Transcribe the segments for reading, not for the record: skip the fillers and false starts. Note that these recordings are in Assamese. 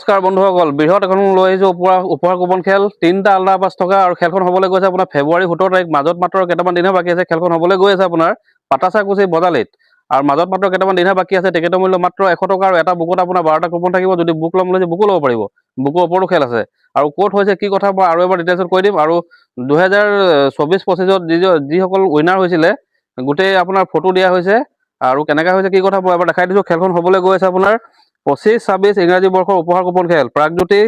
নমস্কাৰ বন্ধুসকল, বৃহৎ এখন লৈ আহিছোঁ উপহাৰ কুপন খেল। 3টা আল্ট্ৰা পাছ থকা আৰু খেলখন হ'বলৈ গৈছে আপোনাৰ ফেব্ৰুৱাৰী 17 তাৰিখ। মাজত মাত্ৰ কেইটামান দিনহে বাকী আছে। খেলখন হ'বলৈ গৈ আছে আপোনাৰ পাটাচাকুচি বজালিত আৰু মাজত মাত্ৰ কেইটামান দিনহে বাকী আছে। টিকেটৰ মূল্য মাত্ৰ 100 টকা আৰু এটা বুকত আপোনাৰ 12টা কুপন থাকিব। যদি বুক ল'ম বুলি বুকো ল'ব পাৰিব। বুকৰ ওপৰতো খেল আছে আৰু ক'ত হৈছে কি কথা মই আৰু এবাৰ ডিটেইলছত কৈ দিম। আৰু 2024-25ত যিসকল উইনাৰ হৈছিলে গোটেই আপোনাৰ ফটো দিয়া হৈছে আৰু কেনেকৈ হৈছে কি কথা মই এবাৰ দেখাই দিছোঁ। খেলখন হ'বলৈ গৈ আছে আপোনাৰ 25-26 ইংৰাজী বৰ্ষৰ উপহাৰ কুপন খেল। প্ৰাগজ্যোতি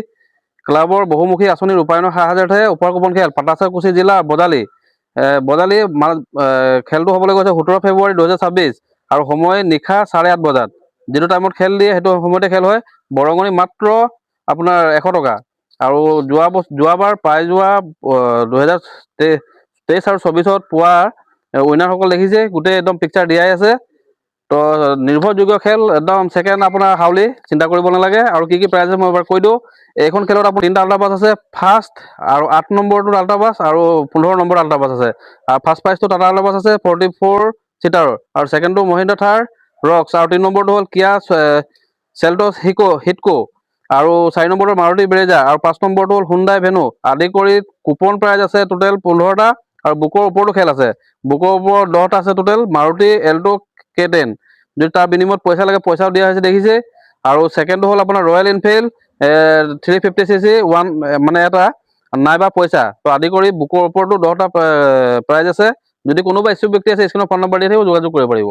ক্লাবৰ বহুমুখী আঁচনি ৰূপায়ণৰ সাহায্যাৰ্থে উপহাৰ কুপন খেল পাটাচাকুচি জিলা বজালি খেলটো হ'বলৈ গৈছে 17 ফেব্ৰুৱাৰী 2026 আৰু সময় নিশা 8:30 বজাত। যিটো টাইমত খেল দিয়ে সেইটো সময়তে খেল হয়। বৰঙণি মাত্ৰ আপোনাৰ 100 টকা আৰু যোৱাবাৰ পাই যোৱা 2023 আৰু 24ত পোৱা উইনাৰসকল দেখিছে গোটেই একদম পিকচাৰ দিয়াই আছে। তো নিৰ্ভৰযোগ্য খেল একদম ছেকেণ্ড আপোনাৰ হাউলি চিন্তা কৰিব নালাগে। আৰু কি কি প্ৰাইজ মই এবাৰ কৈ দিওঁ। এইখন খেলত আপোনাৰ 3টা আল্ট্ৰা পাছ আছে। ফাৰ্ষ্ট আৰু 8 নম্বৰটোত আল্ট্ৰা পাছ আৰু 15 নম্বৰত আল্ট্ৰা পাছ আছে। আৰু ফাৰ্ষ্ট প্ৰাইজটো টাটা আল্ট্ৰা পাছ আছে 44 চিটাৰৰ আৰু ছেকেণ্ডটো মহিন্দ্ৰা থাৰ ৰক্স আৰু 3 নম্বৰটো হ'ল কিয়া চেল্টছ হিটকো আৰু 4 নম্বৰটো মাৰুতি ব্ৰেজা আৰু 5 নম্বৰটো হ'ল হুণ্ডাই ভেনু। আদি কৰি কুপন প্ৰাইজ আছে টোটেল 15টা আৰু বুকৰ ওপৰতো খেল আছে। বুকৰ ওপৰত 10টা আছে টোটেল। মাৰুতি এল্টো K10 যদি তাৰ বিনিময়ত পইচা লাগে পইচাও দিয়া হৈছে দেখিছে। আৰু ছেকেণ্ডটো হ'ল আপোনাৰ ৰয়েল এনফিল্ড 350cc মানে এটা নাইবা পইচা। তো আদি কৰি বুকৰ ওপৰতো 10টা প্ৰাইজ আছে। যদি কোনোবা ইচ্ছুক ব্যক্তি আছে স্ক্ৰীণত ফোন নম্বৰ দি থাকিব, যোগাযোগ কৰিব পাৰিব।